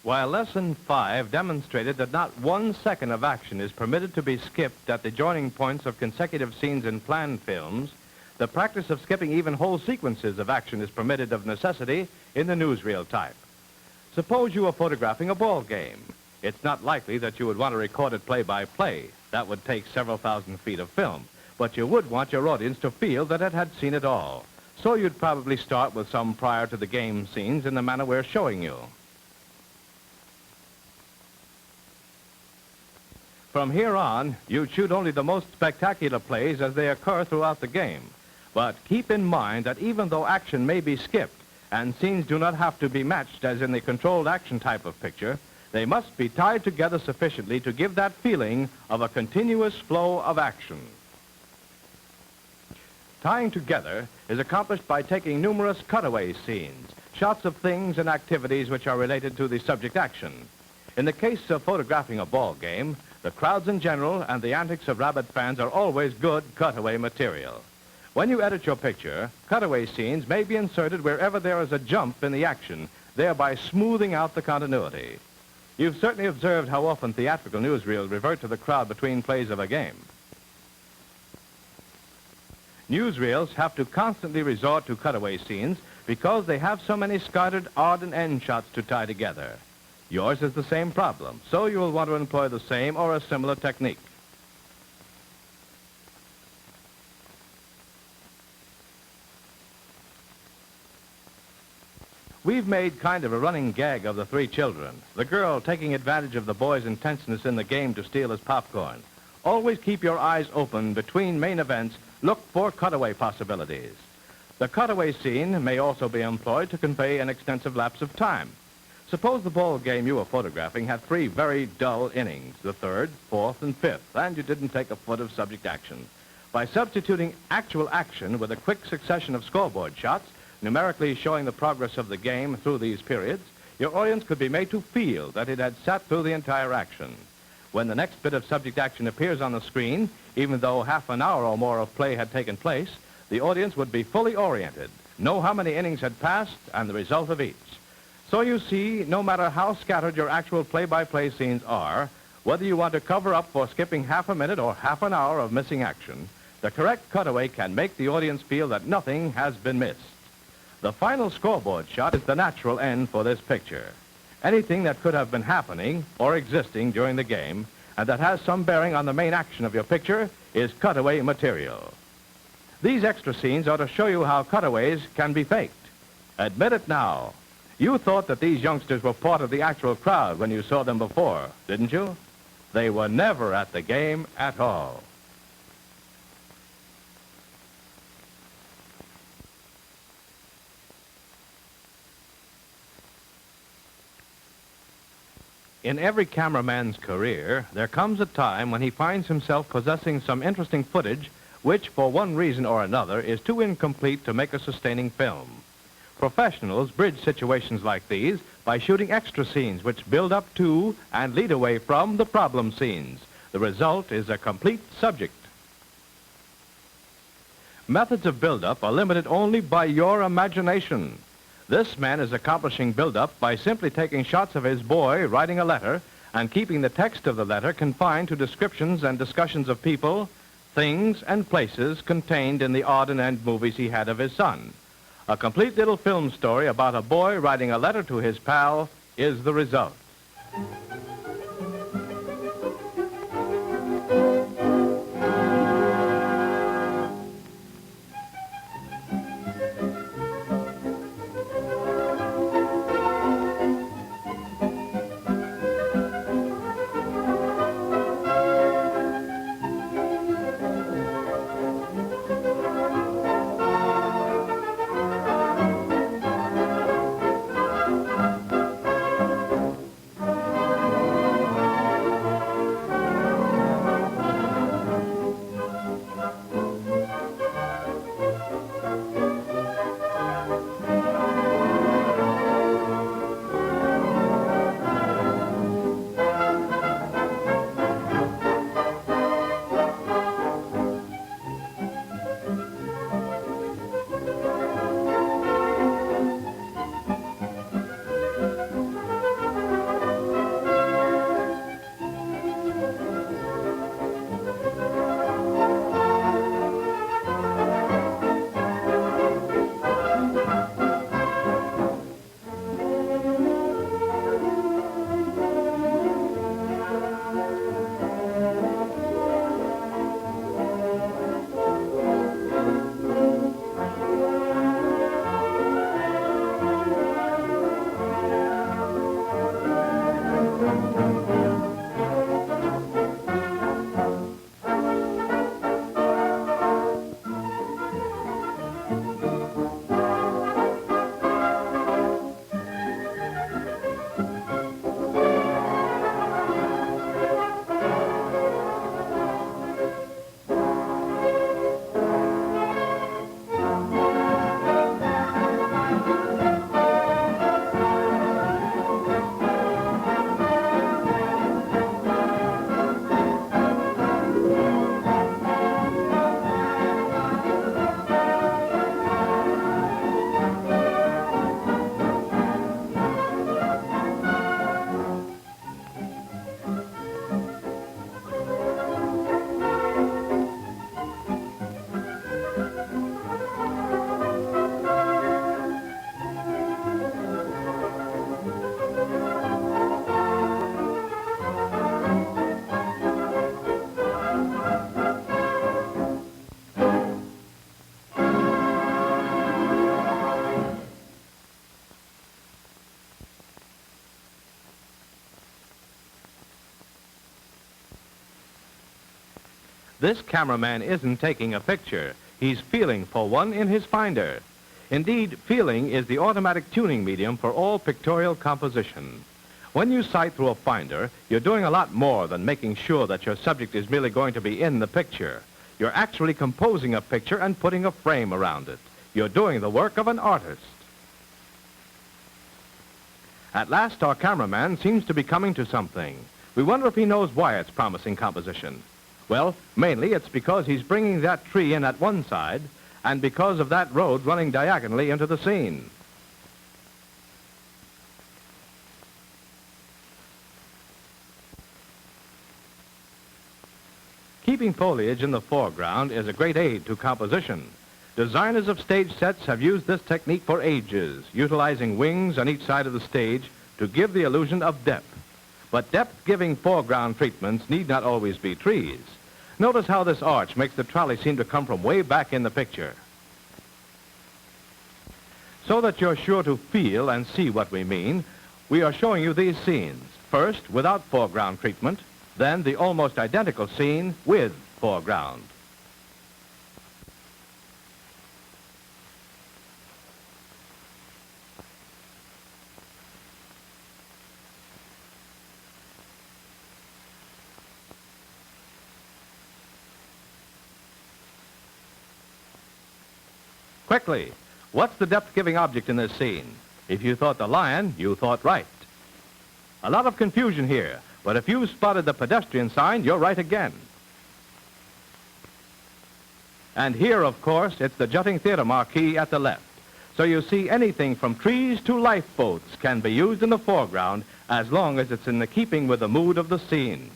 While Lesson 5 demonstrated that not 1 second of action is permitted to be skipped at the joining points of consecutive scenes in planned films, the practice of skipping even whole sequences of action is permitted of necessity in the newsreel type. Suppose you are photographing a ball game. It's not likely that you would want to record it play-by-play. That would take several thousand feet of film. But you would want your audience to feel that it had seen it all. So you'd probably start with some prior to the game scenes in the manner we're showing you. From here on, you shoot only the most spectacular plays as they occur throughout the game. But keep in mind that even though action may be skipped and scenes do not have to be matched as in the controlled action type of picture, they must be tied together sufficiently to give that feeling of a continuous flow of action. Tying together is accomplished by taking numerous cutaway scenes, shots of things and activities which are related to the subject action. In the case of photographing a ball game, the crowds in general and the antics of rabid fans are always good cutaway material. When you edit your picture, cutaway scenes may be inserted wherever there is a jump in the action, thereby smoothing out the continuity. You've certainly observed how often theatrical newsreels revert to the crowd between plays of a game. Newsreels have to constantly resort to cutaway scenes because they have so many scattered odd and end shots to tie together. Yours is the same problem, so you will want to employ the same or a similar technique. We've made kind of a running gag of the 3 children, the girl taking advantage of the boy's intenseness in the game to steal his popcorn. Always keep your eyes open between main events. Look for cutaway possibilities. The cutaway scene may also be employed to convey an extensive lapse of time. Suppose the ball game you were photographing had 3 very dull innings, the 3rd, 4th, and 5th, and you didn't take a foot of subject action. By substituting actual action with a quick succession of scoreboard shots, numerically showing the progress of the game through these periods, your audience could be made to feel that it had sat through the entire action. When the next bit of subject action appears on the screen, even though half an hour or more of play had taken place, the audience would be fully oriented, know how many innings had passed, and the result of each. So you see, no matter how scattered your actual play-by-play scenes are, whether you want to cover up for skipping half a minute or half an hour of missing action, the correct cutaway can make the audience feel that nothing has been missed. The final scoreboard shot is the natural end for this picture. Anything that could have been happening or existing during the game and that has some bearing on the main action of your picture is cutaway material. These extra scenes are to show you how cutaways can be faked. Admit it now. You thought that these youngsters were part of the actual crowd when you saw them before, didn't you? They were never at the game at all. In every cameraman's career, there comes a time when he finds himself possessing some interesting footage which, for one reason or another, is too incomplete to make a sustaining film. Professionals bridge situations like these by shooting extra scenes which build up to and lead away from the problem scenes. The result is a complete subject. Methods of build-up are limited only by your imagination. This man is accomplishing build-up by simply taking shots of his boy writing a letter and keeping the text of the letter confined to descriptions and discussions of people, things, and places contained in the odd and end movies he had of his son. A complete little film story about a boy writing a letter to his pal is the result. This cameraman isn't taking a picture. He's feeling for one in his finder. Indeed, feeling is the automatic tuning medium for all pictorial composition. When you sight through a finder, you're doing a lot more than making sure that your subject is merely going to be in the picture. You're actually composing a picture and putting a frame around it. You're doing the work of an artist. At last, our cameraman seems to be coming to something. We wonder if he knows why it's promising composition. Well, mainly it's because he's bringing that tree in at one side and because of that road running diagonally into the scene. Keeping foliage in the foreground is a great aid to composition. Designers of stage sets have used this technique for ages, utilizing wings on each side of the stage to give the illusion of depth. But depth-giving foreground treatments need not always be trees. Notice how this arch makes the trolley seem to come from way back in the picture. So that you're sure to feel and see what we mean, we are showing you these scenes. First, without foreground treatment, then the almost identical scene with foreground. Quickly, what's the depth-giving object in this scene? If you thought the lion, you thought right. A lot of confusion here, but if you've spotted the pedestrian sign, you're right again. And here, of course, it's the jutting theater marquee at the left. So you see anything from trees to lifeboats can be used in the foreground as long as it's in the keeping with the mood of the scene.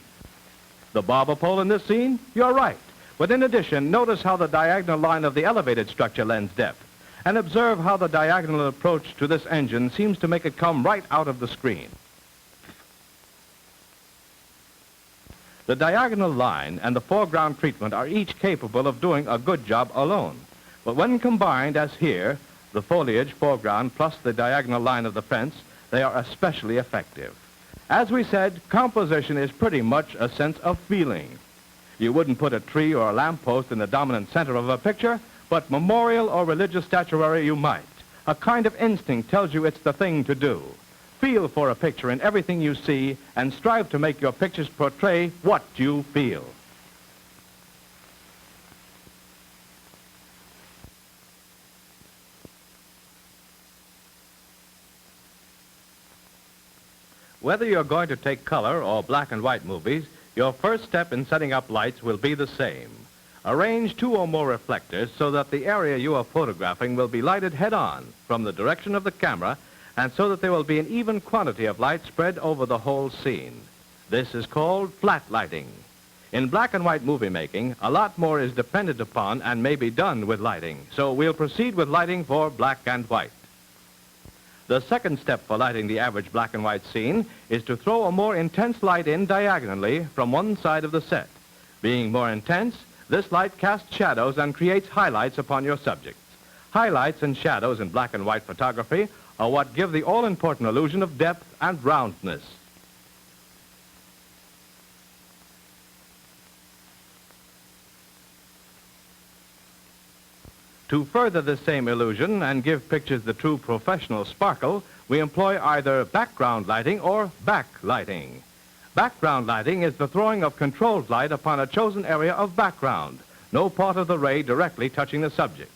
The barber pole in this scene? You're right. But in addition, notice how the diagonal line of the elevated structure lends depth. And observe how the diagonal approach to this engine seems to make it come right out of the screen. The diagonal line and the foreground treatment are each capable of doing a good job alone. But when combined, as here, the foliage, foreground, plus the diagonal line of the fence, they are especially effective. As we said, composition is pretty much a sense of feeling. You wouldn't put a tree or a lamppost in the dominant center of a picture, but memorial or religious statuary you might. A kind of instinct tells you it's the thing to do. Feel for a picture in everything you see and strive to make your pictures portray what you feel. Whether you're going to take color or black and white movies, your first step in setting up lights will be the same. Arrange 2 or more reflectors so that the area you are photographing will be lighted head-on from the direction of the camera and so that there will be an even quantity of light spread over the whole scene. This is called flat lighting. In black and white movie making, a lot more is dependent upon and may be done with lighting, so we'll proceed with lighting for black and white. The second step for lighting the average black and white scene is to throw a more intense light in diagonally from one side of the set. Being more intense, this light casts shadows and creates highlights upon your subjects. Highlights and shadows in black and white photography are what give the all-important illusion of depth and roundness. To further this same illusion and give pictures the true professional sparkle, we employ either background lighting or backlighting. Background lighting is the throwing of controlled light upon a chosen area of background, no part of the ray directly touching the subject.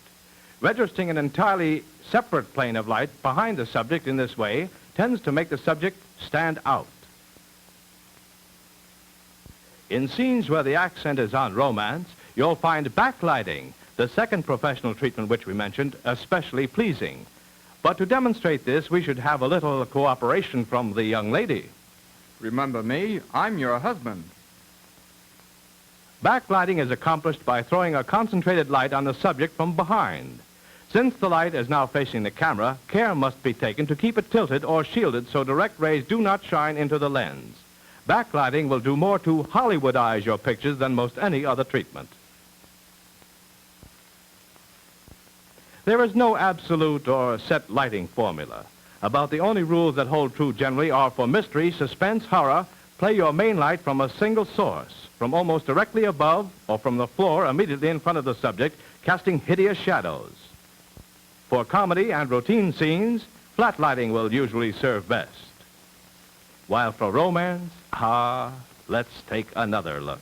Registering an entirely separate plane of light behind the subject in this way tends to make the subject stand out. In scenes where the accent is on romance, you'll find backlighting, the second professional treatment which we mentioned, especially pleasing. But to demonstrate this, we should have a little cooperation from the young lady. Remember me, I'm your husband. Backlighting is accomplished by throwing a concentrated light on the subject from behind. Since the light is now facing the camera, care must be taken to keep it tilted or shielded so direct rays do not shine into the lens. Backlighting will do more to Hollywoodize your pictures than most any other treatment. There is no absolute or set lighting formula. About the only rules that hold true generally are for mystery, suspense, horror, Play your main light from a single source, from almost directly above or from the floor immediately in front of the subject, casting hideous shadows. For comedy and routine scenes, flat lighting will usually serve best. While for romance, let's take another look.